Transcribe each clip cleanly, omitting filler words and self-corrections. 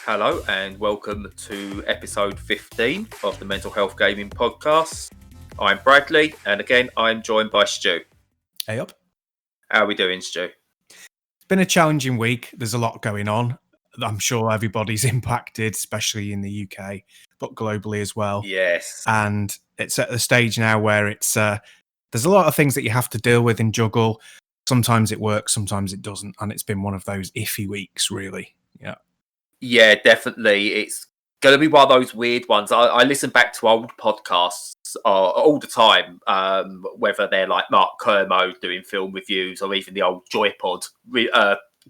Hello and welcome to episode 15 of the Mental Health Gaming Podcast. I'm Bradley and again I'm joined by Stu. Hey up. How are we doing, Stu? It's been a challenging week. There's a lot going on. I'm sure everybody's impacted, especially in the UK, but globally as well. Yes. And it's at the stage now where it's there's a lot of things that you have to deal with and juggle. Sometimes it works, sometimes it doesn't. And it's been one of those iffy weeks, really. Yeah. Yeah, definitely. It's going to be one of those weird ones. I listen back to old podcasts all the time, whether they're like Mark Kermo doing film reviews or even the old Joypod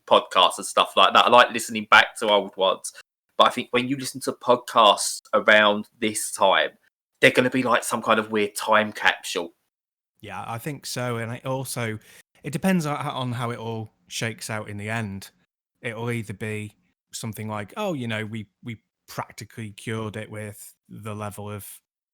podcasts and stuff like that. I like listening back to old ones. But I think when you listen to podcasts around this time, they're going to be like some kind of weird time capsule. Yeah, I think so. And it depends on how it all shakes out in the end. It'll either be something like, oh, we practically cured it with the level of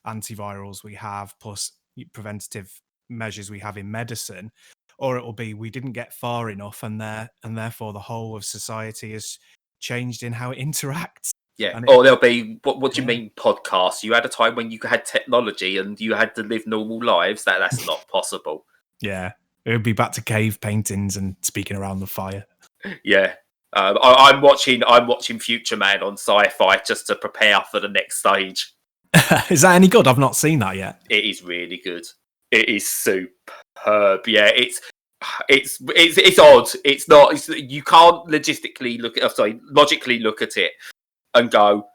antivirals we have plus preventative measures we have in medicine, or it will be we didn't get far enough and therefore the whole of society has changed in how it interacts. Yeah, or there'll be, what do you mean podcasts? You had a time when you had technology and you had to live normal lives. That's not possible. Yeah, it would be back to cave paintings and speaking around the fire. Yeah. I'm watching Future Man on Sci-Fi just to prepare for the next stage. Is that any good? I've not seen that yet. It is really good. It is superb. Yeah, it's odd. It's not. You can't logically look at it and go,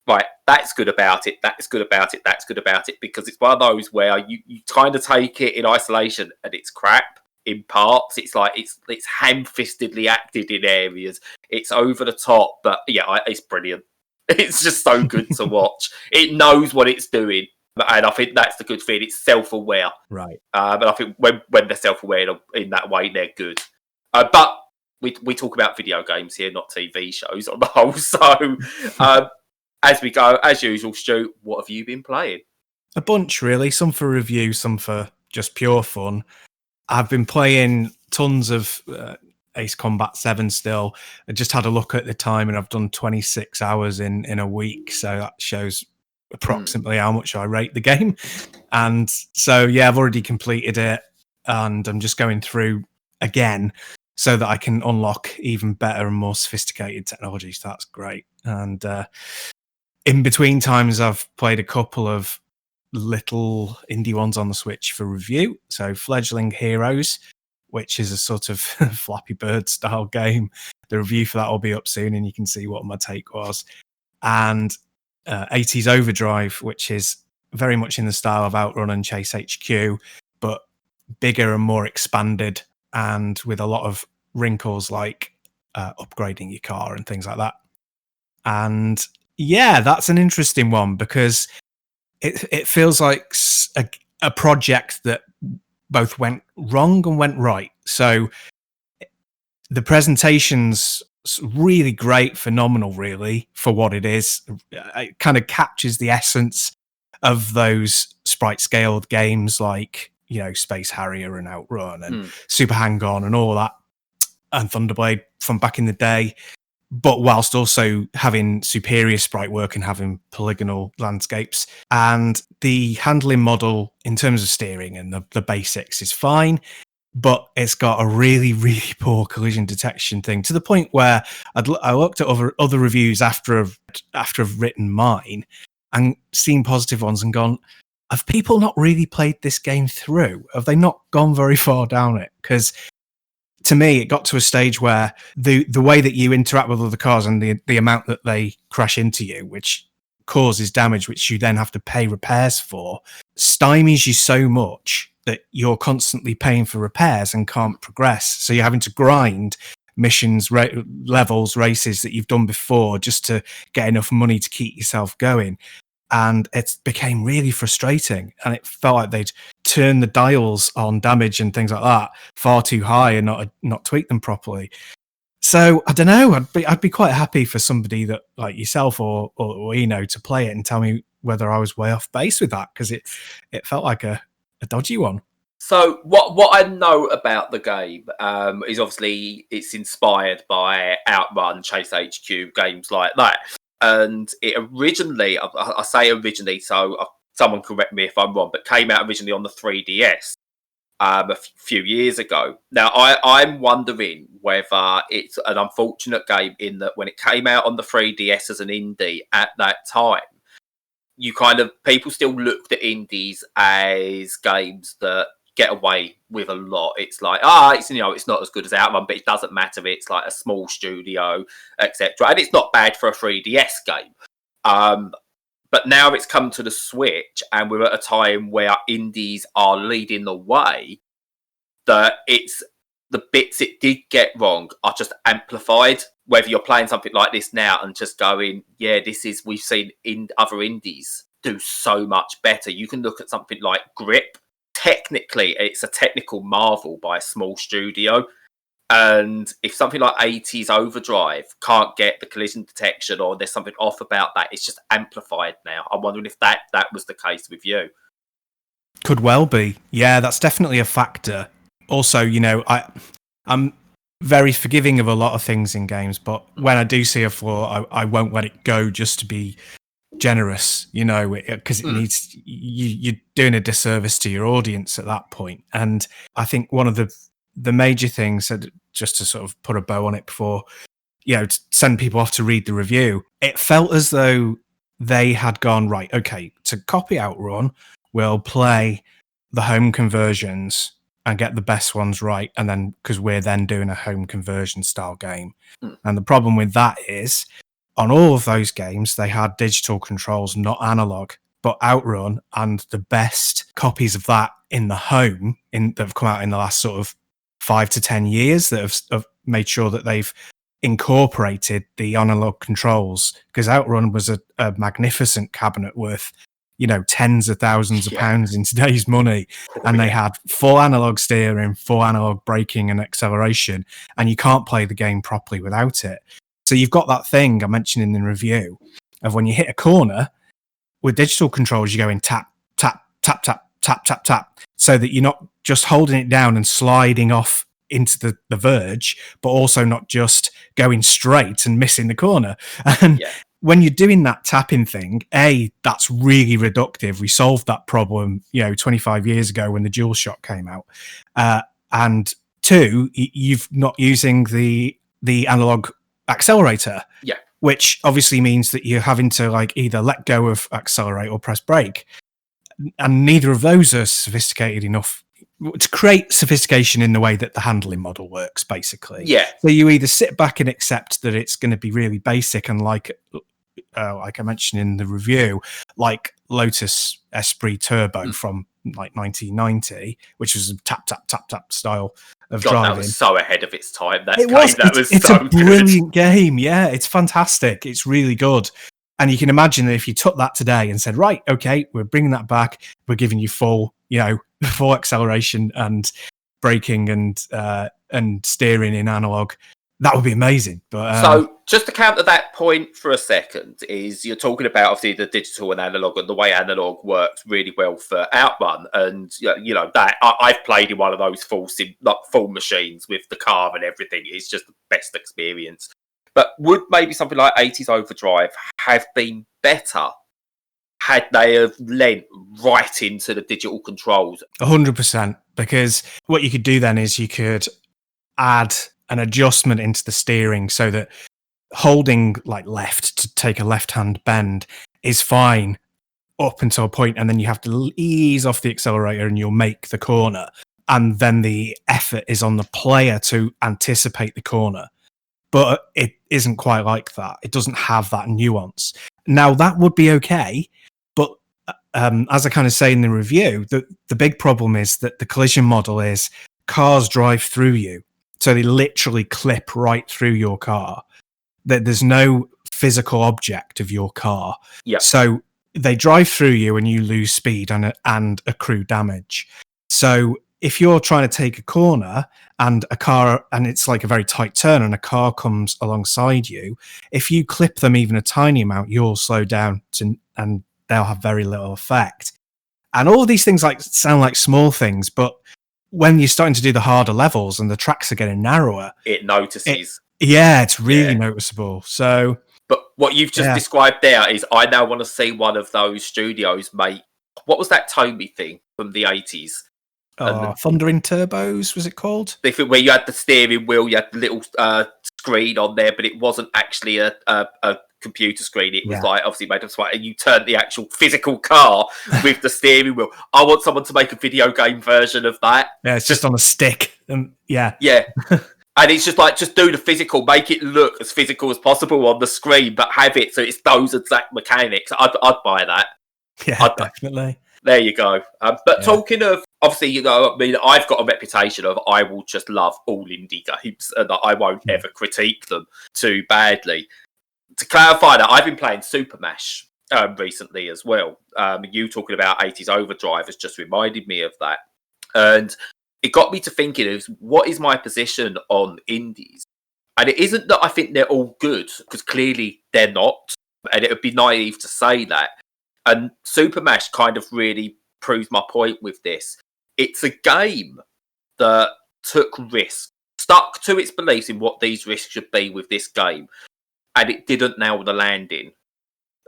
right, that's good about it. That's good about it. That's good about it. Because it's one of those where you kind of take it in isolation and it's crap. In parts, it's like it's ham-fistedly acted in areas. It's over the top, but yeah, it's brilliant. It's just so good to watch. It knows what it's doing, and I think that's the good thing. It's self-aware, right? But I think when they're self-aware in that way, they're good. But we talk about video games here, not TV shows on the whole. So as we go, as usual, Stu, what have you been playing? A bunch, really. Some for review, some for just pure fun. I've been playing tons of Ace Combat 7 still. I just had a look at the time and I've done 26 hours in a week. So that shows approximately how much I rate the game. And so, yeah, I've already completed it and I'm just going through again so that I can unlock even better and more sophisticated technology. So that's great. And in between times, I've played a couple of little indie ones on the Switch for review. So Fledgling Heroes, which is a sort of Flappy Bird style game. The review for that will be up soon and you can see what my take was. And 80s Overdrive, which is very much in the style of Outrun and Chase HQ, but bigger and more expanded and with a lot of wrinkles like upgrading your car and things like that. And yeah, that's an interesting one because it feels like a project that both went wrong and went right. So the presentation's really great, phenomenal, really, for what it is. It kind of captures the essence of those sprite-scaled games like, Space Harrier and Outrun and Super Hang-On and all that, and Thunderblade from back in the day. But whilst also having superior sprite work and having polygonal landscapes. And the handling model in terms of steering and the basics is fine, but it's got a really, really poor collision detection thing to the point where I looked at other reviews after I've written mine and seen positive ones and gone, have people not really played this game through? Have they not gone very far down it? Because to me, it got to a stage where the way that you interact with other cars and the amount that they crash into you, which causes damage, which you then have to pay repairs for, stymies you so much that you're constantly paying for repairs and can't progress. So you're having to grind missions, levels, races that you've done before just to get enough money to keep yourself going. And it became really frustrating. And it felt like they'd turn the dials on damage and things like that far too high and not tweak them properly. So I don't know. I'd be quite happy for somebody that like yourself or to play it and tell me whether I was way off base with that, because it felt like a dodgy one. So what I know about the game is obviously it's inspired by Outrun, Chase HQ, games like that. and it originally, I say originally, so someone correct me if I'm wrong, but came out originally on the 3DS a few years ago. Now, I'm wondering whether it's an unfortunate game in that when it came out on the 3DS as an indie at that time, people still looked at indies as games that get away with a lot. It's like, it's not as good as Outrun, but it doesn't matter. It's like a small studio, etc. And it's not bad for a 3DS game. But now it's come to the Switch, and we're at a time where indies are leading the way. That it's the bits it did get wrong are just amplified. Whether you're playing something like this now and just going, we've seen in other indies do so much better. You can look at something like Grip. Technically, it's a technical marvel by a small studio. And if something like 80s Overdrive can't get the collision detection, or there's something off about that, it's just amplified now. I'm wondering if that was the case with you. Could well be. Yeah, that's definitely a factor. Also, I'm very forgiving of a lot of things in games, but when I do see a flaw, I won't let it go just to be generous, because it needs, you're doing a disservice to your audience at that point. And I think one of the major things, just to sort of put a bow on it before, to send people off to read the review, it felt as though they had gone, right, okay, to copy Outrun, we'll play the home conversions and get the best ones right, and then because we're then doing a home conversion style game. And the problem with that is, on all of those games, they had digital controls, not analog. But Outrun and the best copies of that in the home that have come out in the last sort of 5 to 10 years that have made sure that they've incorporated the analog controls, because Outrun was a magnificent cabinet worth tens of thousands of pounds in today's money. And they had full analog steering, full analog braking and acceleration, and you can't play the game properly without it. So you've got that thing I mentioned in the review of when you hit a corner with digital controls, you're going tap, tap, tap, tap, tap, tap, tap, so that you're not just holding it down and sliding off into the verge, but also not just going straight and missing the corner. And when you're doing that tapping thing, that's really reductive. We solved that problem, 25 years ago when the DualShock came out. And two, you've not using the analog accelerator, which obviously means that you're having to either let go of accelerate or press brake. And neither of those are sophisticated enough to create sophistication in the way that the handling model works, basically. So you either sit back and accept that it's going to be really basic, and like I mentioned in the review, like Lotus Esprit Turbo from 1990, which was a tap tap tap tap style of driving. That was so ahead of its time. It's so a brilliant game. Yeah, it's fantastic. It's really good. And you can imagine that if you took that today and said, right, okay, we're bringing that back, we're giving you full acceleration and braking and steering in analog, that would be amazing. But so just to counter that point for a second, is you're talking about obviously the digital and analog, and the way analog works really well for Outrun, and that I've played in one of those full machines with the car and everything. It's just the best experience. But would maybe something like 80s Overdrive have been better had they have lent right into the digital controls? 100%, because what you could do then is you could add an adjustment into the steering so that holding left to take a left-hand bend is fine up until a point, and then you have to ease off the accelerator and you'll make the corner. And then the effort is on the player to anticipate the corner. But it isn't quite like that. It doesn't have that nuance. Now, that would be okay, but as I kind of say in the review, the big problem is that the collision model is cars drive through you. So they literally clip right through your car. There's no physical object of your car. So they drive through you and you lose speed and accrue damage. So if you're trying to take a corner and it's like a very tight turn and a car comes alongside you, if you clip them even a tiny amount, you'll slow down and they'll have very little effect. And all of these things sound like small things, but when you're starting to do the harder levels and the tracks are getting narrower, it notices. It's really noticeable. So, But what you've just described there is I now want to see one of those studios make, what was that Tomy thing from the 80s? Thundering Turbos, was it called? The thing where you had the steering wheel, you had the little screen on there, but it wasn't actually a computer screen. It was like obviously made of smart, and you turned the actual physical car with the steering wheel. I want someone to make a video game version of that. Yeah, it's just on a stick. Yeah. And it's just do the physical, make it look as physical as possible on the screen, but have it so it's those exact mechanics. I'd buy that. Yeah, definitely. There you go. But talking of, obviously, I mean, I've got a reputation of I will just love all indie games and that I won't ever critique them too badly. To clarify that, I've been playing Super Mash recently as well. You talking about 80s Overdrive has just reminded me of that. And it got me to thinking of what is my position on indies? And it isn't that I think they're all good, because clearly they're not. And it would be naive to say that. And Super Mash kind of really proves my point with this. It's a game that took risks, stuck to its beliefs in what these risks should be with this game, and it didn't nail the landing.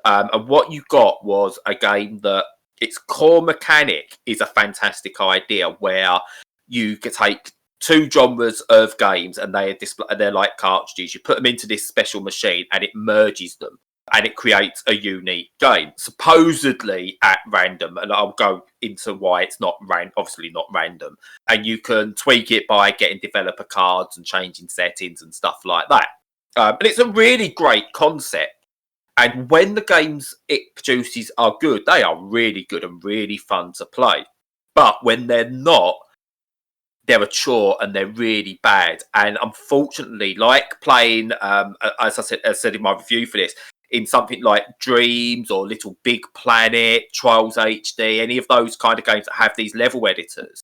And what you got was a game that its core mechanic is a fantastic idea, where you could take two genres of games and they're like cartridges. You put them into this special machine and it merges them. And it creates a unique game, supposedly at random. And I'll go into why it's not obviously not random. And you can tweak it by getting developer cards and changing settings and stuff like that. And it's a really great concept. And when the games it produces are good, they are really good and really fun to play. But when they're not, they're a chore and they're really bad. And unfortunately, like playing, as I said in my review for this, in something like Dreams or Little Big Planet, Trials HD, any of those kind of games that have these level editors,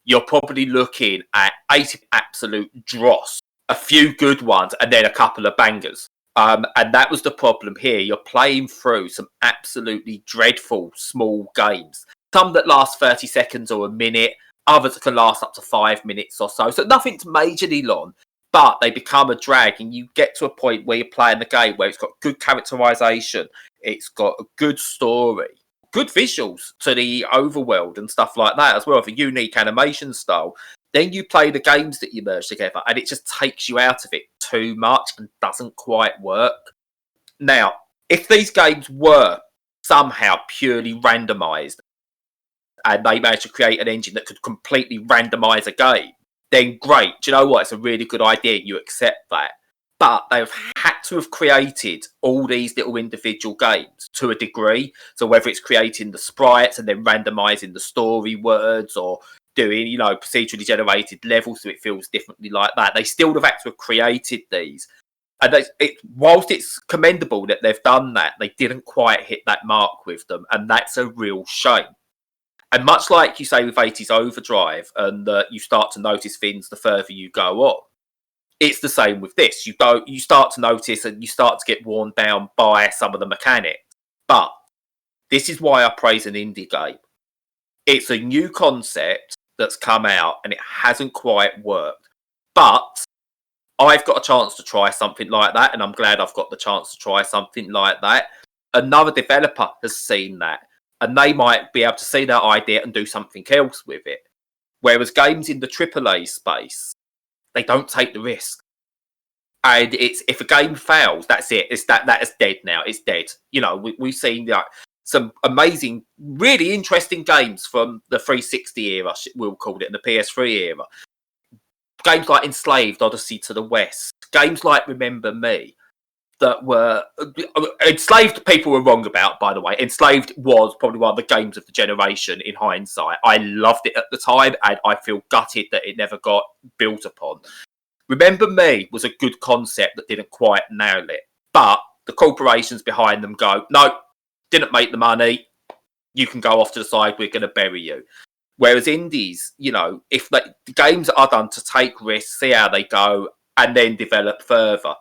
you're probably looking at 80 absolute dross, a few good ones, and then a couple of bangers. And that was the problem here. You're playing through some absolutely dreadful small games. Some that last 30 seconds or a minute, others that can last up to 5 minutes or so. So nothing's majorly long. But they become a drag, and you get to a point where you're playing the game where it's got good characterization, it's got a good story, good visuals to the overworld and stuff like that as well, with a unique animation style. Then you play the games that you merge together, and it just takes you out of it too much and doesn't quite work. Now, if these games were somehow purely randomized, and they managed to create an engine that could completely randomize a game, then great. Do you know what? It's a really good idea. You accept that. But they've had to have created all these little individual games to a degree. So whether it's creating the sprites and then randomizing the story words, or doing, procedurally generated levels so it feels differently like that, they still have had to have created these. And whilst it's commendable that they've done that, they didn't quite hit that mark with them. And that's a real shame. And much like you say with 80s Overdrive, and you start to notice things the further you go on, it's the same with this. You start to notice and you start to get worn down by some of the mechanics. But this is why I praise an indie game. It's a new concept that's come out and it hasn't quite worked. But I've got a chance to try something like that, and I'm glad I've got the chance to try something like that. Another developer has seen that, and they might be able to see that idea and do something else with it. Whereas games in the AAA space, they don't take the risk. And if a game fails, that's it. That is dead now. It's dead. We've seen some amazing, really interesting games from the 360 era, we'll call it, and the PS3 era. Games like Enslaved, Odyssey to the West. Games like Remember Me. That were Enslaved, people were wrong about, by the way. Enslaved was probably one of the games of the generation in hindsight. I loved it at the time, and I feel gutted that it never got built upon. Remember Me was a good concept that didn't quite nail it, but the corporations behind them go, no, didn't make the money, you can go off to the side, we're going to bury you. Whereas indies, if the games are done to take risks, see how they go, and then develop further.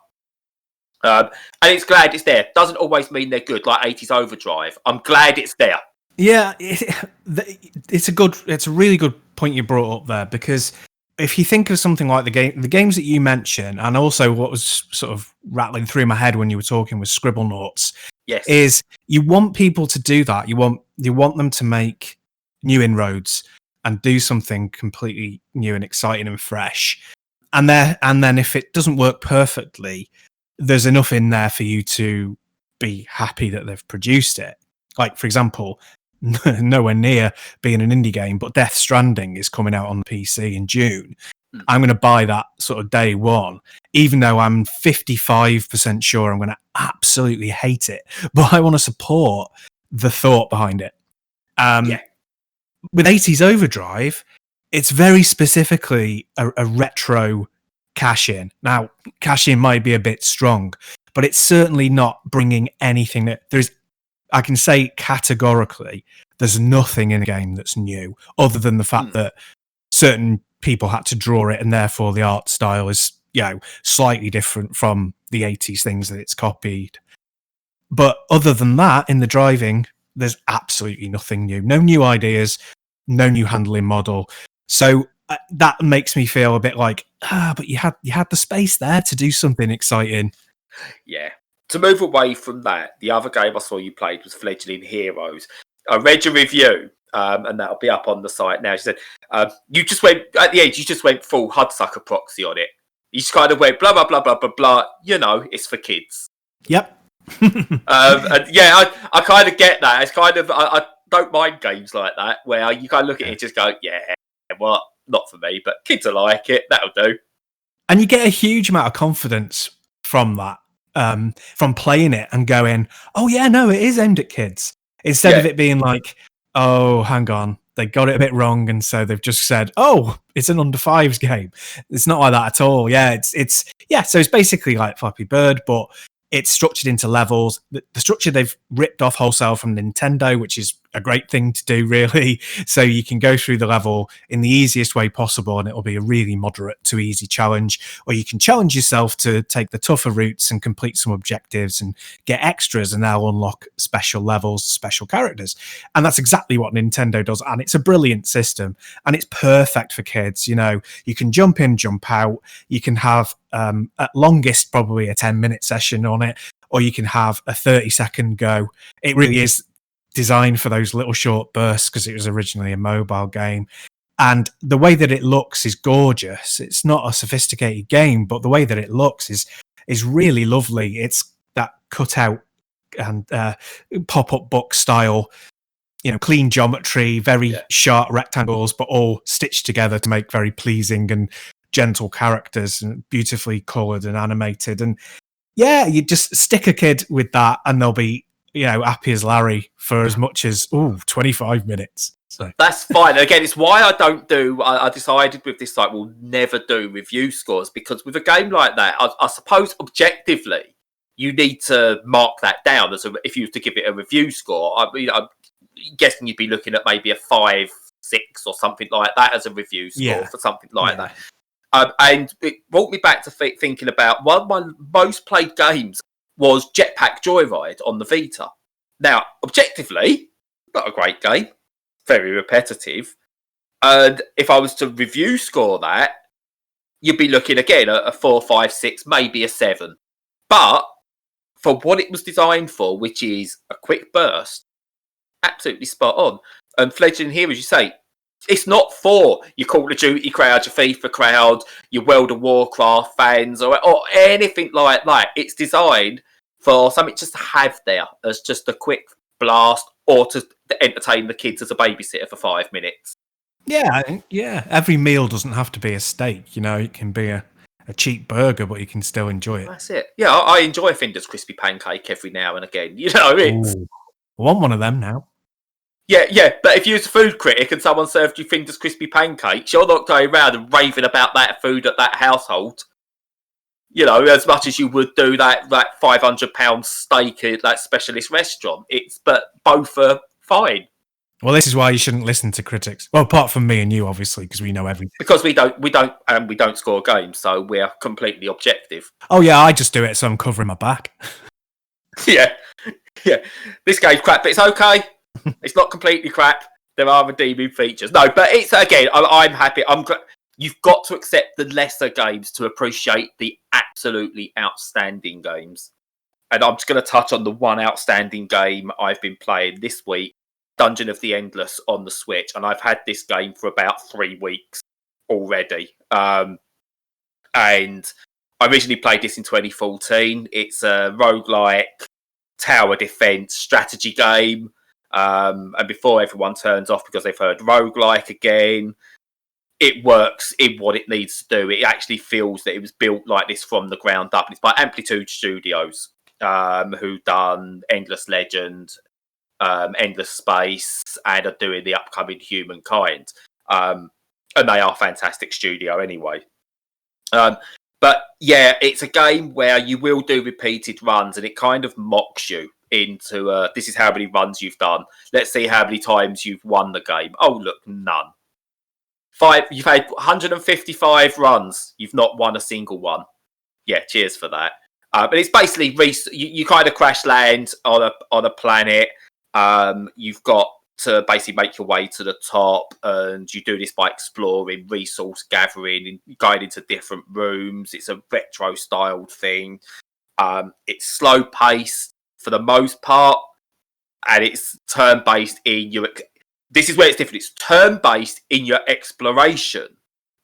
And it's glad it's there. Doesn't always mean they're good, like 80s Overdrive. I'm glad it's there. Yeah, it's a really good point you brought up there, because if you think of something like the games that you mentioned, and also what was sort of rattling through my head when you were talking was Scribblenauts, Yes. is you want people to do that. You want them to make new inroads and do something completely new and exciting and fresh. And then if it doesn't work perfectly, there's enough in there for you to be happy that they've produced it. Like, for example, nowhere near being an indie game, but Death Stranding is coming out on the PC in June. I'm going to buy that sort of day one, even though I'm 55% sure I'm going to absolutely hate it. But I want to support the thought behind it. With 80s Overdrive, it's very specifically a retro cash-in. Now, cash-in might be a bit strong, but it's certainly not bringing anything that there's. I can say categorically, there's nothing in the game that's new, other than the fact that certain people had to draw it, and therefore the art style is, slightly different from the 80s things that it's copied. But other than that, in the driving, there's absolutely nothing new. No new ideas, no new handling model. So that makes me feel a bit like, but you had the space there to do something exciting. Yeah. To move away from that, the other game I saw you played was Fledgling Heroes. I read your review, and that'll be up on the site now. She said, you just went, at the end, you just went full Hudsucker proxy on it. You just kind of went blah, blah, blah, blah, blah, blah. It's for kids. Yep. And I kind of get that. It's kind of, I don't mind games like that, where you kind of look at it and just go, well, not for me, but kids will like it. That'll do. And you get a huge amount of confidence from that. From playing it and going, oh yeah, no, it is aimed at kids. Instead of it being like, oh, hang on, they got it a bit wrong, and so they've just said, oh, it's an under fives game. It's not like that at all. Yeah, it's so it's basically like Flappy Bird, but it's structured into levels. The structure they've ripped off wholesale from Nintendo, which is a great thing to do, really. So you can go through the level in the easiest way possible, and it'll be a really moderate to easy challenge. Or you can challenge yourself to take the tougher routes and complete some objectives and get extras, and they'll unlock special levels, special characters. And that's exactly what Nintendo does. And it's a brilliant system, and it's perfect for kids. You can jump in, jump out. You can have, at longest, probably a 10-minute session on it, or you can have a 30-second go. It really is designed for those little short bursts because it was originally a mobile game. And the way that it looks is gorgeous. It's not a sophisticated game, but the way that it looks is really lovely. It's that cutout and pop-up book style, clean geometry, very sharp rectangles, but all stitched together to make very pleasing and gentle characters, and beautifully coloured and animated. And you just stick a kid with that and they'll be happy as Larry for as much as 25 minutes. So that's fine. Again, it's why I decided with this site we'll never do review scores, because with a game like that, I suppose objectively you need to mark that down as if you were to give it a review score. I'm guessing you'd be looking at maybe a 5, 6 or something like that as a review score for something like that. And it brought me back to thinking about one of my most played games was Jetpack Joyride on the Vita. Now, objectively, not a great game, very repetitive. And if I was to review score that, you'd be looking again at a 4, 5, 6, maybe a 7. But for what it was designed for, which is a quick burst, absolutely spot on. And Fledgling Heroes, as you say, it's not for your Call of Duty crowd, your FIFA crowd, your World of Warcraft fans, or anything like that. It's designed for something just to have there as just a quick blast, or to entertain the kids as a babysitter for 5 minutes. Yeah. Every meal doesn't have to be a steak. It can be a cheap burger, but you can still enjoy it. That's it. Yeah, I enjoy a Findus Crispy Pancake every now and again. It's... Ooh, I want one of them now. Yeah, but if you was a food critic and someone served you Findus Crispy Pancakes, you're not going around and raving about that food at that household. As much as you would do that £500 steak at that specialist restaurant. But both are fine. Well, this is why you shouldn't listen to critics. Well, apart from me and you, obviously, because we know everything. Because we don't score games, so we're completely objective. Oh yeah, I just do it so I'm covering my back. yeah. This game's crap, but it's okay. It's not completely crap. There are redeeming features. No, but it's again. I'm happy. you've got to accept the lesser games to appreciate the absolutely outstanding games. And I'm just going to touch on the one outstanding game I've been playing this week, Dungeon of the Endless on the Switch. And I've had this game for about 3 weeks already. And I originally played this in 2014. It's a roguelike tower defense strategy game. And before everyone turns off because they've heard roguelike again, it works in what it needs to do. It actually feels that it was built like this from the ground up. It's by Amplitude Studios, who done Endless Legend, Endless Space, and are doing the upcoming Humankind. And they are a fantastic studio anyway. But yeah, it's a game where you will do repeated runs, and it kind of mocks you into this is how many runs you've done. Let's see how many times you've won the game. Oh, look, none. You've had 155 runs. You've not won a single one. Yeah, cheers for that. But it's basically you kind of crash land on a planet. You've got to basically make your way to the top, and you do this by exploring, resource gathering, and going into different rooms. It's a retro styled thing. It's slow paced for the most part, and it's turn based in your. This is where it's different. It's turn-based in your exploration,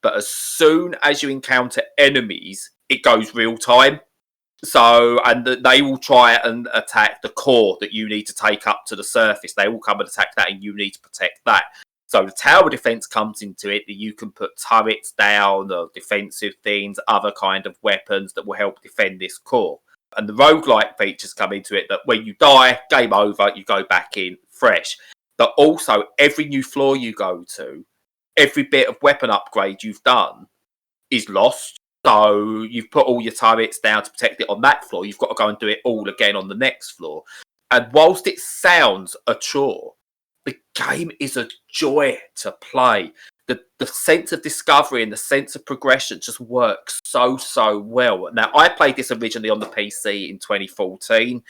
but as soon as you encounter enemies, it goes real-time. So, and they will try and attack the core that you need to take up to the surface. They will come and attack that, and you need to protect that. So the tower defense comes into it, that you can put turrets down, or defensive things, other kind of weapons that will help defend this core. And the roguelike features come into it, that when you die, game over, you go back in fresh. But also, every new floor you go to, every bit of weapon upgrade you've done is lost. So you've put all your turrets down to protect it on that floor. You've got to go and do it all again on the next floor. And whilst it sounds a chore, the game is a joy to play. The sense of discovery and the sense of progression just works so well. Now, I played this originally on the PC in 2014.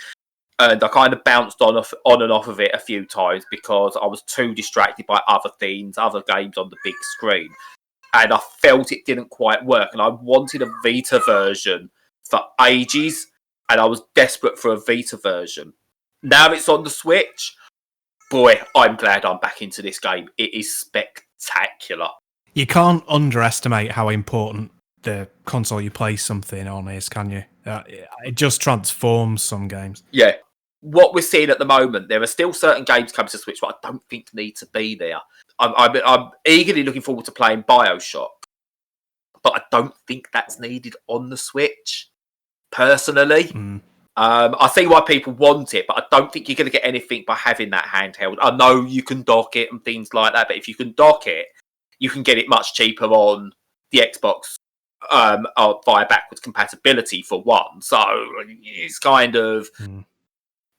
And I kind of bounced on and off of it a few times because I was too distracted by other things, other games on the big screen. And I felt it didn't quite work. And I wanted a Vita version for ages. And I was desperate for a Vita version. Now it's on the Switch. Boy, I'm glad I'm back into this game. It is spectacular. You can't underestimate how important the console you play something on is, can you? It just transforms some games. Yeah. What we're seeing at the moment, there are still certain games coming to Switch that I don't think need to be there. I'm eagerly looking forward to playing BioShock, but I don't think that's needed on the Switch, personally. I see why people want it, but I don't think you're going to get anything by having that handheld. I know you can dock it and things like that, but if you can dock it, you can get it much cheaper on the Xbox via backwards compatibility for one. So it's kind of...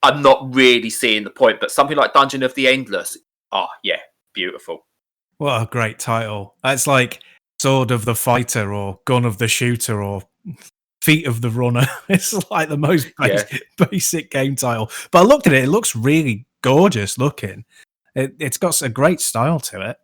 I'm not really seeing the point, but something like Dungeon of the Endless, oh yeah, beautiful. What a great title. It's like Sword of the Fighter or Gun of the Shooter or Feet of the Runner. It's like the most basic game title. But I looked at it, it looks really gorgeous looking. It's got a great style to it.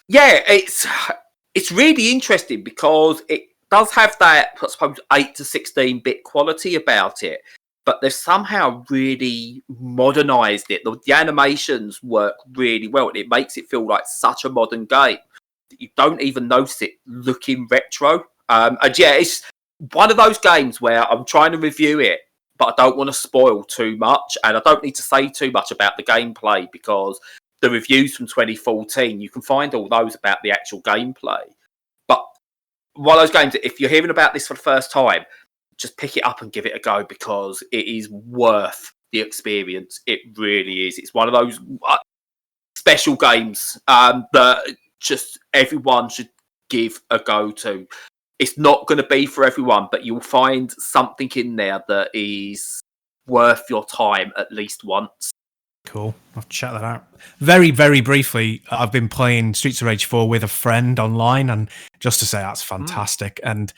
Yeah, it's really interesting because it does have that, I suppose, 8 to 16-bit quality about it. But they've somehow really modernised it. The animations work really well, and it makes it feel like such a modern game that you don't even notice it looking retro. And yeah, it's one of those games where I'm trying to review it, but I don't want to spoil too much, and I don't need to say too much about the gameplay because the reviews from 2014, you can find all those about the actual gameplay. But one of those games, if you're hearing about this for the first time, just pick it up and give it a go because it is worth the experience. It really is. It's one of those special games that just everyone should give a go to. It's not going to be for everyone, but you'll find something in there that is worth your time at least once. Cool. I'll check that out. Very, very briefly, I've been playing Streets of Rage 4 with a friend online, and just to say that's fantastic. And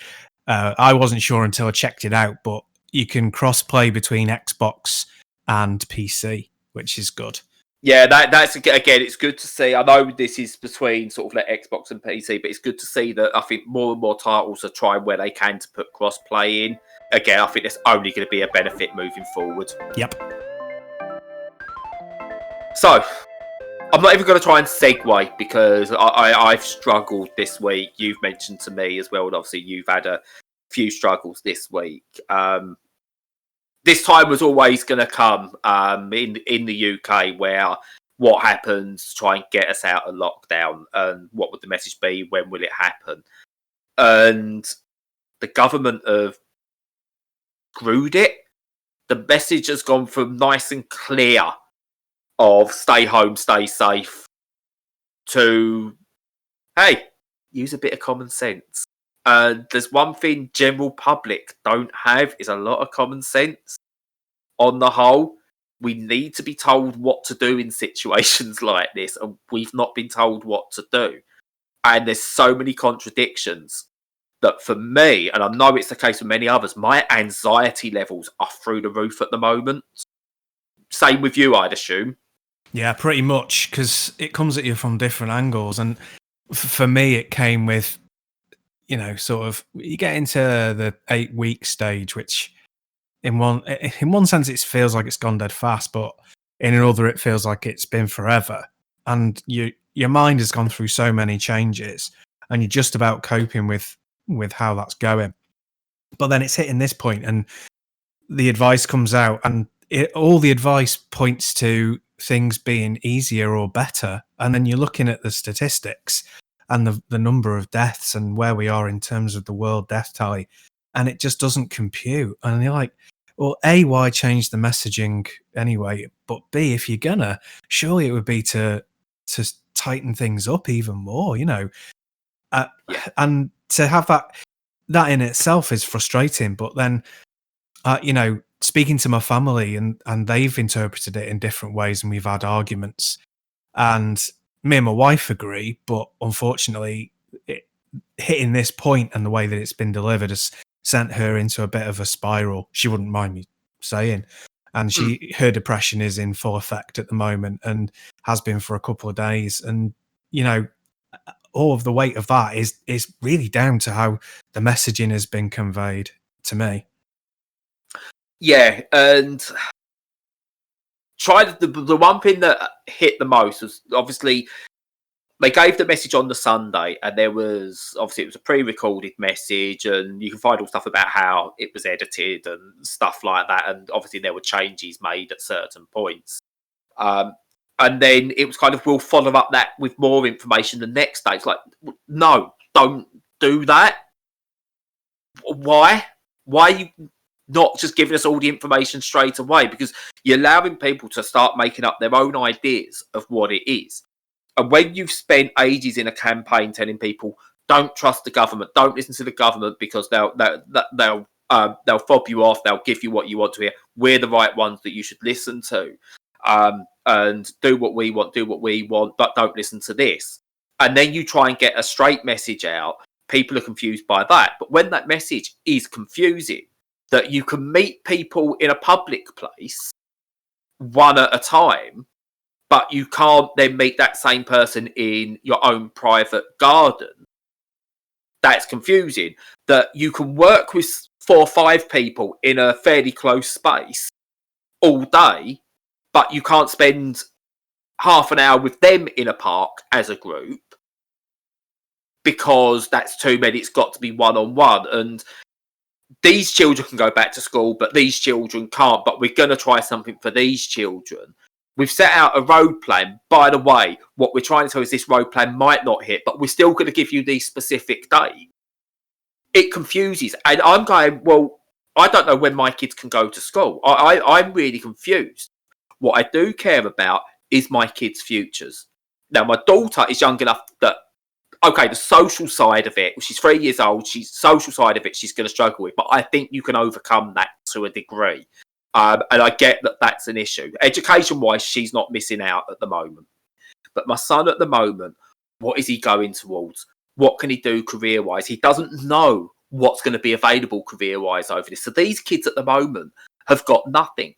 I wasn't sure until I checked it out, but you can cross-play between Xbox and PC, which is good. Yeah, that's again. It's good to see. I know this is between sort of like Xbox and PC, but it's good to see that I think more and more titles are trying where they can to put cross-play in. Again, I think there's only going to be a benefit moving forward. Yep. So, I'm not even going to try and segue because I've struggled this week. You've mentioned to me as well, and obviously you've had a few struggles this week. This time was always going to come in the UK, where what happens to try and get us out of lockdown, and what would the message be? When will it happen? And the government have screwed it. The message has gone from nice and clear of stay home, stay safe, to, hey, use a bit of common sense. There's one thing general public don't have is a lot of common sense. On the whole, we need to be told what to do in situations like this, and we've not been told what to do. And there's so many contradictions that for me, and I know it's the case for many others, my anxiety levels are through the roof at the moment. Same with you, I'd assume. Yeah, pretty much, because it comes at you from different angles. And for me, it came with, sort of, you get into the 8-week stage, which in one sense, it feels like it's gone dead fast, but in another, it feels like it's been forever. And your mind has gone through so many changes, and you're just about coping with how that's going. But then it's hitting this point, and the advice comes out, and all the advice points to things being easier or better. And then you're looking at the statistics and the number of deaths and where we are in terms of the world death tally, and it just doesn't compute. And you're like, well, A, why change the messaging anyway? But B, if you're gonna, surely it would be to tighten things up even more, and to have that in itself is frustrating. But then, speaking to my family, and they've interpreted it in different ways, and we've had arguments, and me and my wife agree, but unfortunately hitting this point and the way that it's been delivered has sent her into a bit of a spiral, she wouldn't mind me saying. And her depression is in full effect at the moment, and has been for a couple of days. And all of the weight of that is really down to how the messaging has been conveyed to me. Yeah, and the one thing that hit the most was obviously they gave the message on the Sunday, and it was a pre-recorded message, and you can find all stuff about how it was edited and stuff like that, and obviously there were changes made at certain points. And then it was kind of, we'll follow up that with more information the next day. It's like, no, don't do that. Why? Why are you not just giving us all the information straight away? Because you're allowing people to start making up their own ideas of what it is. And when you've spent ages in a campaign telling people, don't trust the government, don't listen to the government because they'll fob you off, they'll give you what you want to hear, we're the right ones that you should listen to, and do what we want, but don't listen to this. And then you try and get a straight message out, people are confused by that. But when that message is confusing, that you can meet people in a public place one at a time, but you can't then meet that same person in your own private garden, that's confusing. That you can work with 4 or 5 people in a fairly close space all day, but you can't spend half an hour with them in a park as a group because that's too many. It's got to be one-on-one. And these children can go back to school, but these children can't. But we're going to try something for these children. We've set out a road plan. By the way, what we're trying to tell is this road plan might not hit, but we're still going to give you these specific dates. It confuses. And I'm going, well, I don't know when my kids can go to school. I'm really confused. What I do care about is my kids' futures. Now, my daughter is young enough that, okay, the social side of it, she's 3 years old, social side of it, she's going to struggle with, but I think you can overcome that to a degree. And I get that that's an issue. Education-wise, she's not missing out at the moment. But my son at the moment, what is he going towards? What can he do career-wise? He doesn't know what's going to be available career-wise over this. So these kids at the moment have got nothing.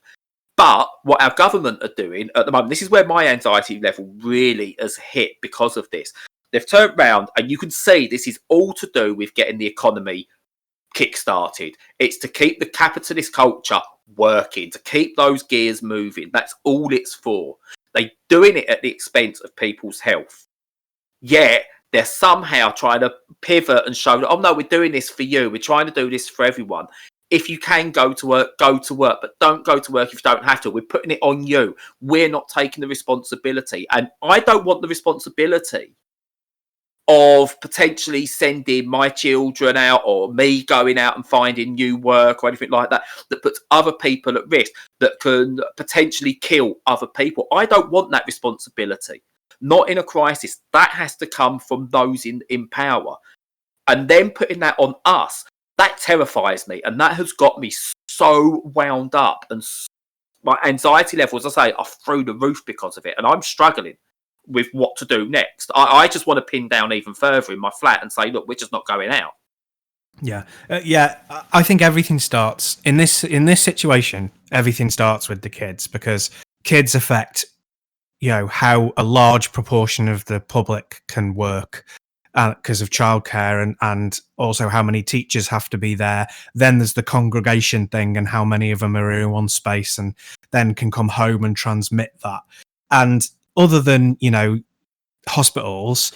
But what our government are doing at the moment, this is where my anxiety level really has hit because of this. They've turned round, and you can see this is all to do with getting the economy kick-started. It's to keep the capitalist culture working, to keep those gears moving. That's all it's for. They're doing it at the expense of people's health. Yet they're somehow trying to pivot and show that, oh no, we're doing this for you. We're trying to do this for everyone. If you can go to work, but don't go to work if you don't have to. We're putting it on you. We're not taking the responsibility. And I don't want the responsibility of potentially sending my children out or me going out and finding new work or anything like that puts other people at risk, that can potentially kill other people. I don't want that responsibility. Not in a crisis. That has to come from those in power. And then putting that on us, that terrifies me, and that has got me so wound up, and my anxiety levels, as I say, are through the roof because of it, and I'm struggling with what to do next. I just want to pin down even further in my flat and say, look, we're just not going out. Yeah, I think everything starts in this situation. Everything starts with the kids, because kids affect, how a large proportion of the public can work. Because of childcare and also how many teachers have to be there. Then there's the congregation thing and how many of them are in one space and then can come home and transmit that. And other than, hospitals,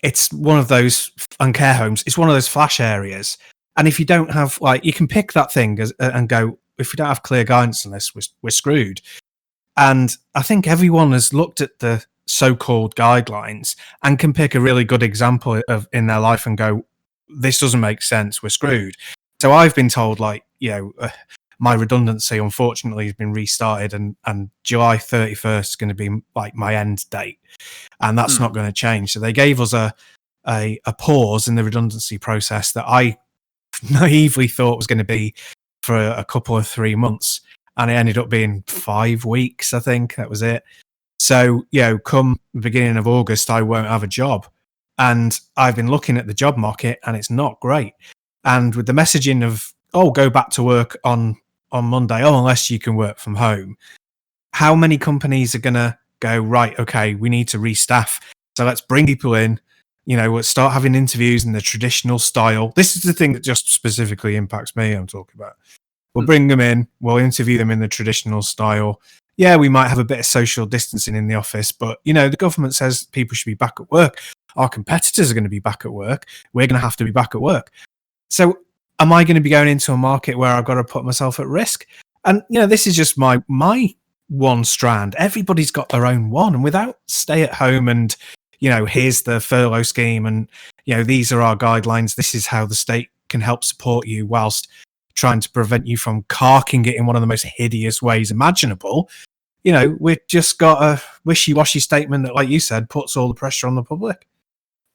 it's one of those, and care homes, it's one of those flash areas. And if you don't have, you can pick that thing and go, if we don't have clear guidance on this, we're screwed. And I think everyone has looked at the so-called guidelines and can pick a really good example of in their life and go, this doesn't make sense, we're screwed. So I've been told, my redundancy unfortunately has been restarted, and July 31st is going to be my end date, and that's not going to change. So they gave us a pause in the redundancy process that I naively thought was going to be for a couple of 3 months, and it ended up being 5 weeks. I think that was it. So, come the beginning of August, I won't have a job. And I've been looking at the job market, and it's not great. And with the messaging of, go back to work on Monday, unless you can work from home, how many companies are going to go, right, okay, we need to restaff. So let's bring people in, we'll start having interviews in the traditional style. This is the thing that just specifically impacts me, I'm talking about. We'll bring them in, we'll interview them in the traditional style. Yeah, we might have a bit of social distancing in the office, but, the government says people should be back at work. Our competitors are going to be back at work. We're going to have to be back at work. So am I going to be going into a market where I've got to put myself at risk? And, this is just my one strand. Everybody's got their own one. And without stay at home and, here's the furlough scheme and, these are our guidelines. This is how the state can help support you whilst trying to prevent you from carking it in one of the most hideous ways imaginable. We've just got a wishy-washy statement that, like you said, puts all the pressure on the public.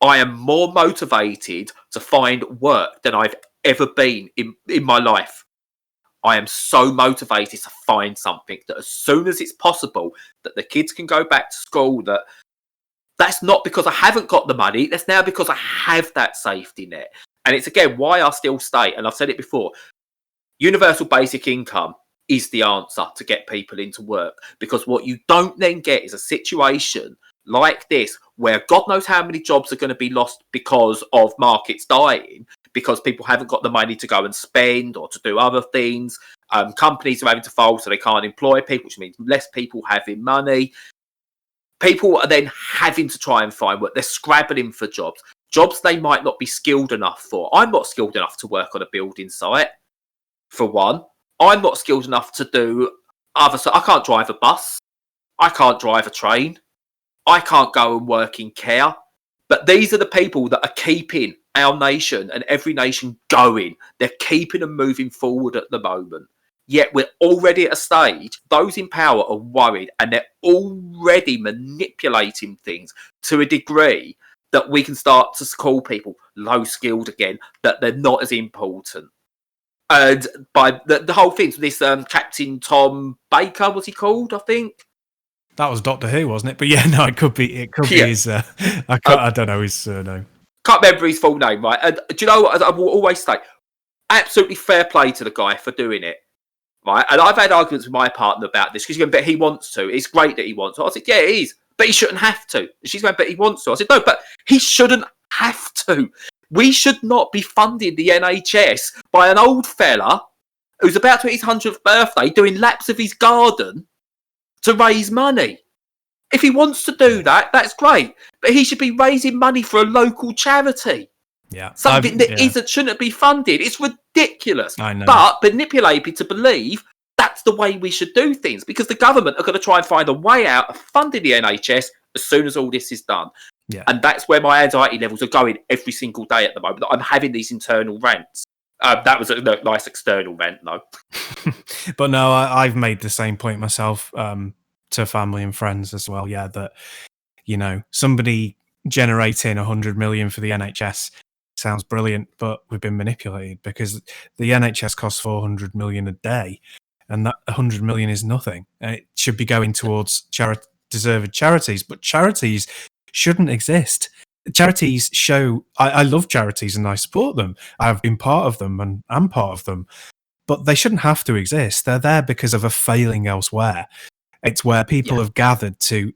I am more motivated to find work than I've ever been in my life. I am so motivated to find something that as soon as it's possible, that the kids can go back to school, that's not because I haven't got the money. That's now because I have that safety net. And it's, again, why I still stay. And I've said it before, universal basic income is the answer to get people into work, because what you don't then get is a situation like this where God knows how many jobs are going to be lost because of markets dying, because people haven't got the money to go and spend or to do other things. Companies are having to fold so they can't employ people, which means less people having money. People are then having to try and find work. They're scrabbling for jobs they might not be skilled enough for. I'm not skilled enough to work on a building site, for one. I'm not skilled enough to do I can't drive a bus. I can't drive a train. I can't go and work in care. But these are the people that are keeping our nation and every nation going. They're keeping them moving forward at the moment. Yet we're already at a stage, those in power are worried, and they're already manipulating things to a degree that we can start to call people low skilled again, that they're not as important. And by the whole thing, this Captain Tom Baker, was he called, I think? That was Doctor Who, wasn't it? But yeah, no, it could be his. I don't know his surname. Can't remember his full name, right? And do you know what? I will always say, absolutely fair play to the guy for doing it. right? And I've had arguments with my partner about this because she's going, but he wants to. It's great that he wants to. I said, yeah, it is, but he shouldn't have to. And she's going, but he wants to. I said, no, but he shouldn't have to. We should not be funding the NHS by an old fella who's about to hit his 100th birthday doing laps of his garden to raise money. If he wants to do that, that's great. But he should be raising money for a local charity. Yeah. Something that shouldn't be funded. It's ridiculous. I know. But manipulated to believe that's the way we should do things, because the government are going to try and find a way out of funding the NHS as soon as all this is done. Yeah. And that's where my anxiety levels are going every single day at the moment. I'm having these internal rants. That was a nice external rant, though. But no, I've made the same point myself to family and friends as well. Yeah, that, you know, somebody generating 100 million for the NHS sounds brilliant, but we've been manipulated, because the NHS costs 400 million a day, and that 100 million is nothing. And it should be going towards deserved charities, but charities shouldn't exist. Charities show, I love charities and I support them. I've been part of them and I'm part of them, but they shouldn't have to exist. They're there because of a failing elsewhere. It's where people have gathered to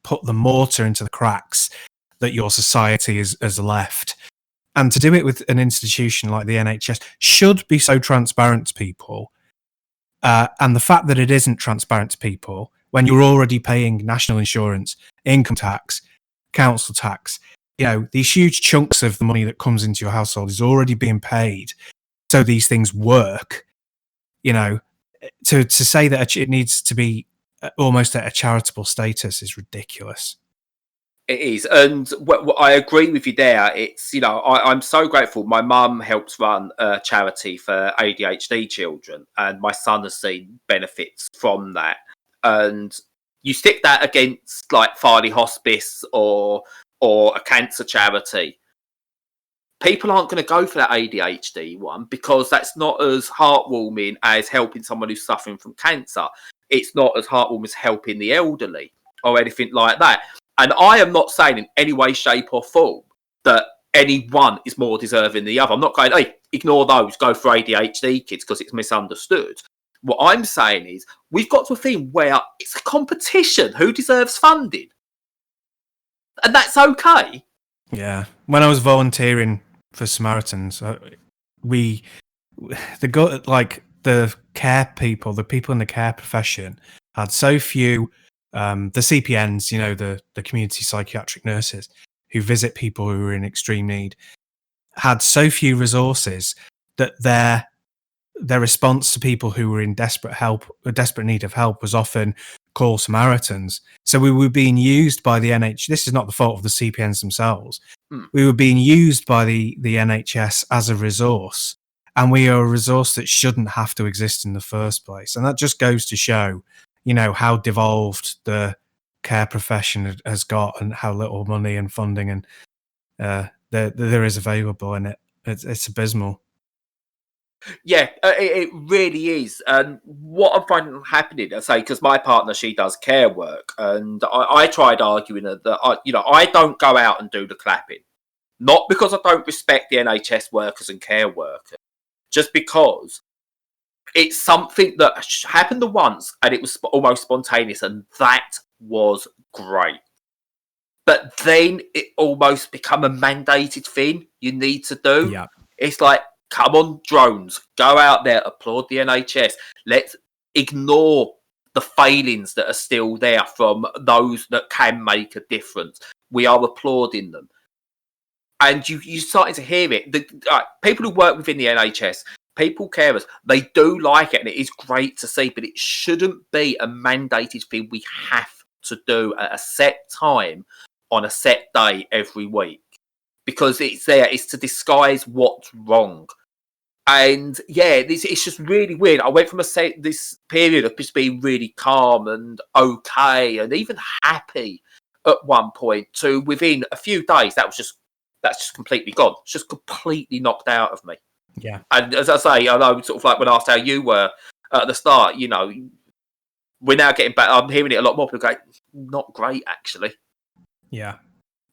put the mortar into the cracks that your society has left. And to do it with an institution like the NHS should be so transparent to people. And the fact that it isn't transparent to people when you're already paying national insurance, income tax, council tax, you know, these huge chunks of the money that comes into your household is already being paid. So these things work, you know, to say that it needs to be almost at a charitable status is ridiculous. It is. And what I agree with you there. It's, you know, I'm so grateful. My mum helps run a charity for ADHD children, and my son has seen benefits from that. And you stick that against like Farley Hospice or a cancer charity, people aren't going to go for that ADHD one, because that's not as heartwarming as helping someone who's suffering from cancer. It's not as heartwarming as helping the elderly or anything like that. And I am not saying in any way, shape or form that any one is more deserving than the other. I'm not going, hey, ignore those, go for ADHD kids because it's misunderstood. What I'm saying is we've got to a thing where it's a competition. Who deserves funding? And that's okay. Yeah. When I was volunteering for Samaritans, the care people, the people in the care profession had so few, the CPNs, you know, the community psychiatric nurses who visit people who are in extreme need, had so few resources that their response to people who were in desperate need of help was often call Samaritans. So we were being used by the NHS. This is not the fault of the CPNs themselves. We were being used by the NHS as a resource, and we are a resource that shouldn't have to exist in the first place. And that just goes to show, you know, how devolved the care profession has got and how little money and funding and there is available in it. It's abysmal. Yeah, it really is. And what I'm finding happening, I say, because my partner, she does care work, and I tried arguing her that I don't go out and do the clapping, not because I don't respect the NHS workers and care workers, just because it's something that happened once and it was almost spontaneous, and that was great. But then it almost become a mandated thing you need to do. Yeah. It's like, come on, drones, go out there, applaud the NHS. Let's ignore the failings that are still there from those that can make a difference. We are applauding them. And you're starting to hear it. People who work within the NHS, people carers, they do like it, and it is great to see, but it shouldn't be a mandated thing we have to do at a set time on a set day every week. Because it's to disguise what's wrong. And yeah, it's just really weird. I went from this period of just being really calm and okay and even happy at one point to within a few days that's just completely gone. It's just completely knocked out of me. Yeah. And as I say, I know sort of like when I asked how you were at the start, you know, we're now getting back. I'm hearing it a lot more. People go, not great actually. Yeah,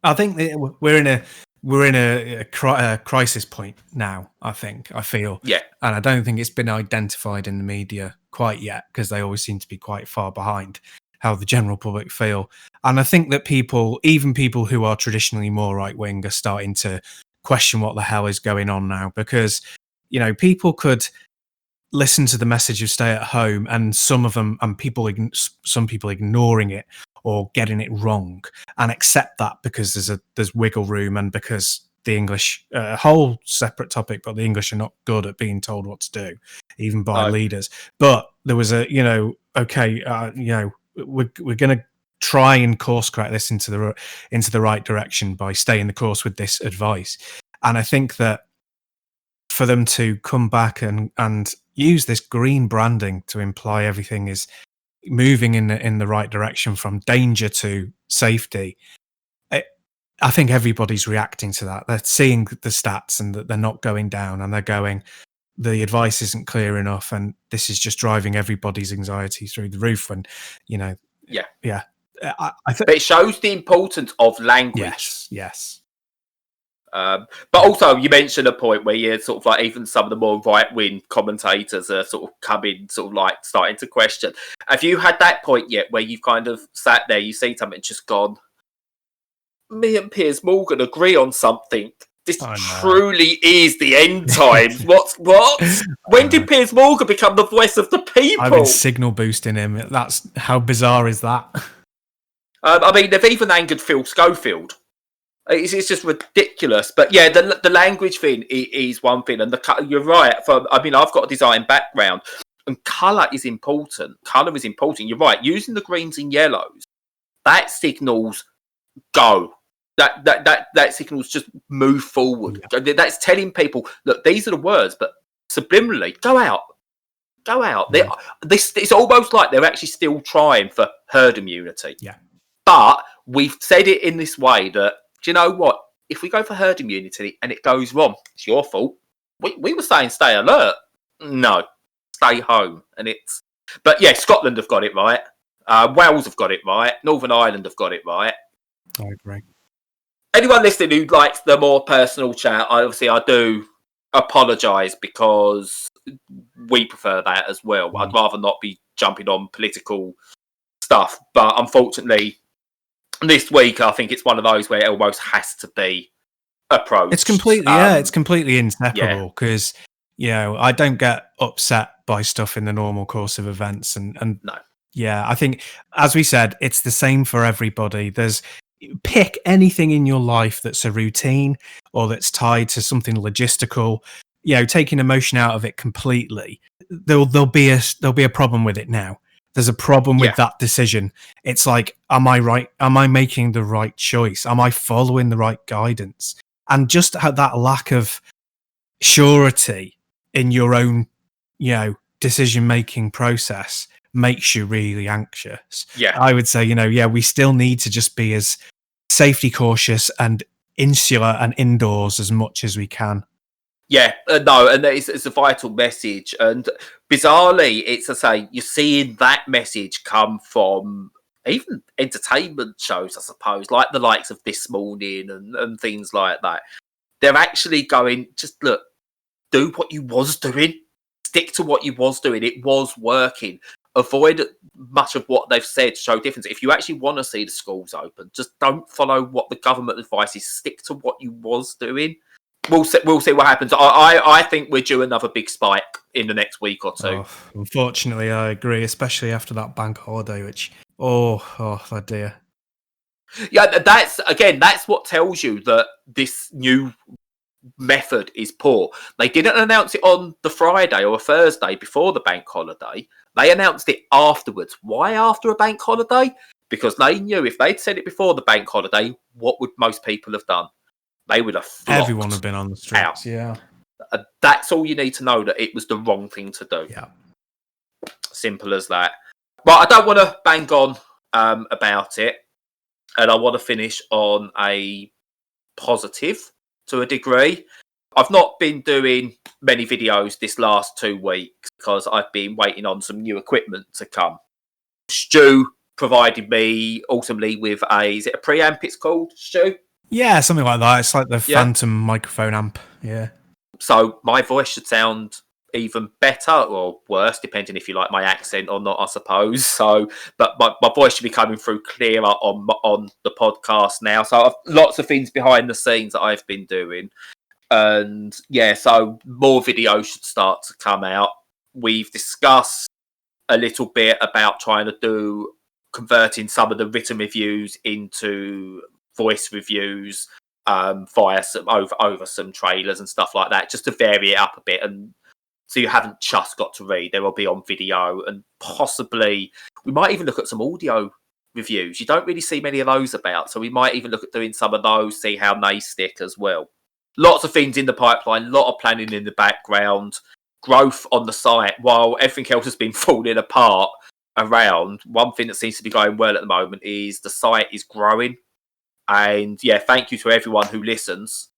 I think we're in a crisis point now. I feel. Yeah, and I don't think it's been identified in the media quite yet, because they always seem to be quite far behind how the general public feel. And I think that even people who are traditionally more right wing, are starting to question what the hell is going on now, because people could listen to the message of stay at home, and some people ignoring it or getting it wrong, and accept that because there's wiggle room, and because the English, a whole separate topic, but the English are not good at being told what to do, even by leaders. But there was we're going to try and course correct this into the right direction by staying the course with this advice. And I think that for them to come back and use this green branding to imply everything is moving in the right direction from danger to safety, I think everybody's reacting to that. They're seeing the stats and that they're not going down, and they're going, the advice isn't clear enough, and this is just driving everybody's anxiety through the roof. And I think, but it shows the importance of language. Yes. But also, you mentioned a point where you're sort of like, even some of the more right-wing commentators are sort of coming, sort of like starting to question. Have you had that point yet where you've kind of sat there, you see something, and just gone, me and Piers Morgan agree on something. This truly is the end times. What? When did Piers Morgan become the voice of the people? I've been signal boosting him. That's how bizarre is that? I mean, they've even angered Phil Schofield. It's just ridiculous. But yeah, the language thing is one thing, and you're right. I've got a design background, and colour is important. Colour is important. You're right. Using the greens and yellows, that signals go. That signals just move forward. Yeah. That's telling people, look, these are the words, but subliminally, go out. Yeah. It's almost like they're actually still trying for herd immunity. Yeah. But we've said it in this way that, do you know what? If we go for herd immunity and it goes wrong, it's your fault. We were saying stay alert. No, stay home. But yeah, Scotland have got it right. Wales have got it right. Northern Ireland have got it right. I agree. Anyone listening who likes the more personal chat, I do apologise, because we prefer that as well. I'd rather not be jumping on political stuff, but unfortunately, this week I think it's one of those where it almost has to be approached. It's completely inseparable, because I don't get upset by stuff in the normal course of events, and no. Yeah, I think, as we said, it's the same for everybody. Pick anything in your life that's a routine or that's tied to something logistical. Taking emotion out of it completely, there'll be a problem with it now. There's a problem with that decision. It's like, am I right? Am I making the right choice? Am I following the right guidance? And just that lack of surety in your own, decision-making process makes you really anxious. Yeah. I would say, we still need to just be as safety cautious and insular and indoors as much as we can. Yeah, no, and it's a vital message. And bizarrely, you're seeing that message come from even entertainment shows, I suppose, like the likes of This Morning and things like that. They're actually going, just look, do what you was doing. Stick to what you was doing. It was working. Avoid much of what they've said to show difference. If you actually want to see the schools open, just don't follow what the government advice is. Stick to what you was doing. We'll see what happens. I think we're due another big spike in the next week or two. Unfortunately, I agree, especially after that bank holiday, which, oh dear. Yeah, that's what tells you that this new method is poor. They didn't announce it on the Friday or a Thursday before the bank holiday. They announced it afterwards. Why after a bank holiday? Because they knew if they'd said it before the bank holiday, what would most people have done? They would have flocked. Everyone would have been on the streets. Out. Yeah. That's all you need to know, that it was the wrong thing to do. Yeah. Simple as that. But I don't want to bang on about it. And I want to finish on a positive to a degree. I've not been doing many videos this last 2 weeks because I've been waiting on some new equipment to come. Stu provided me ultimately with is it a preamp it's called, Stu? Yeah, something like that. It's like the Phantom microphone amp. Yeah. So my voice should sound even better or worse, depending if you like my accent or not, I suppose. So, but my voice should be coming through clearer on the podcast now. So lots of things behind the scenes that I've been doing. And yeah, so more videos should start to come out. We've discussed a little bit about trying to converting some of the written reviews into voice reviews via some over some trailers and stuff like that, just to vary it up a bit. And so you haven't just got to read, they will be on video, and possibly we might even look at some audio reviews. You don't really see many of those about, so we might even look at doing some of those, see how they stick as well. Lots of things in the pipeline, a lot of planning in the background, growth on the site. While everything else has been falling apart around, one thing that seems to be going well at the moment is the site is growing. And yeah, thank you to everyone who listens,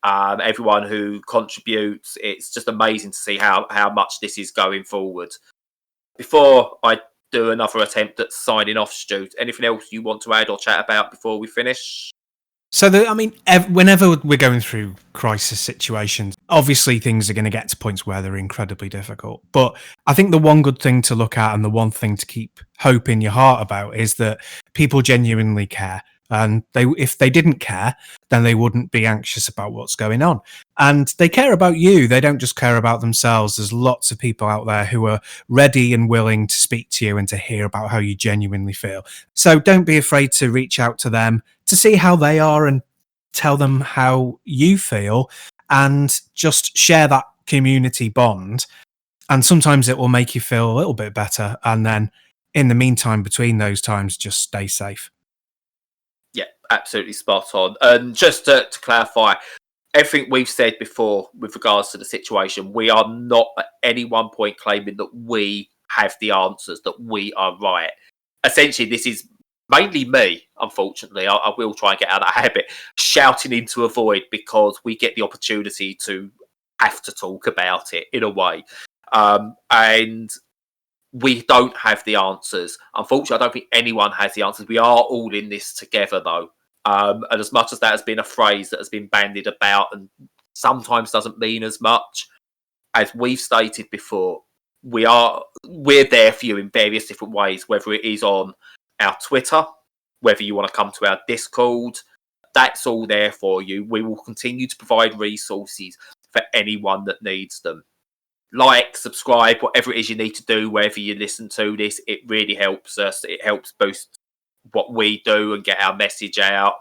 everyone who contributes. It's just amazing to see how much this is going forward. Before I do another attempt at signing off, Stu, anything else you want to add or chat about before we finish? So, whenever we're going through crisis situations, obviously things are going to get to points where they're incredibly difficult. But I think the one good thing to look at and the one thing to keep hope in your heart about is that people genuinely care. And if they didn't care, then they wouldn't be anxious about what's going on. And they care about you. They don't just care about themselves. There's lots of people out there who are ready and willing to speak to you and to hear about how you genuinely feel. So don't be afraid to reach out to them to see how they are and tell them how you feel, and just share that community bond. And sometimes it will make you feel a little bit better. And then in the meantime, between those times, just stay safe. Yeah, absolutely spot on. And just to clarify, everything we've said before with regards to the situation, we are not at any one point claiming that we have the answers, that we are right. Essentially, this is mainly me, unfortunately. I will try and get out of that habit, shouting into a void, because we get the opportunity to have to talk about it in a way. And we don't have the answers. Unfortunately, I don't think anyone has the answers. We are all in this together, though. And as much as that has been a phrase that has been bandied about and sometimes doesn't mean as much, as we've stated before, we're there for you in various different ways, whether it is on our Twitter, whether you want to come to our Discord, that's all there for you. We will continue to provide resources for anyone that needs them. Like, subscribe, whatever it is you need to do, wherever you listen to this, it really helps us. It helps boost what we do and get our message out.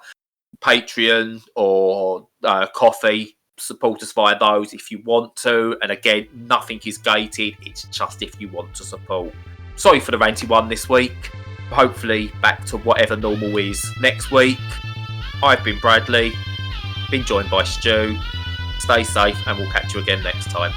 Patreon or Coffee, support us via those if you want to. And again, nothing is gated. It's just if you want to support. Sorry for the ranty one this week. Hopefully back to whatever normal is next week. I've been Bradley, been joined by Stu. Stay safe and we'll catch you again next time.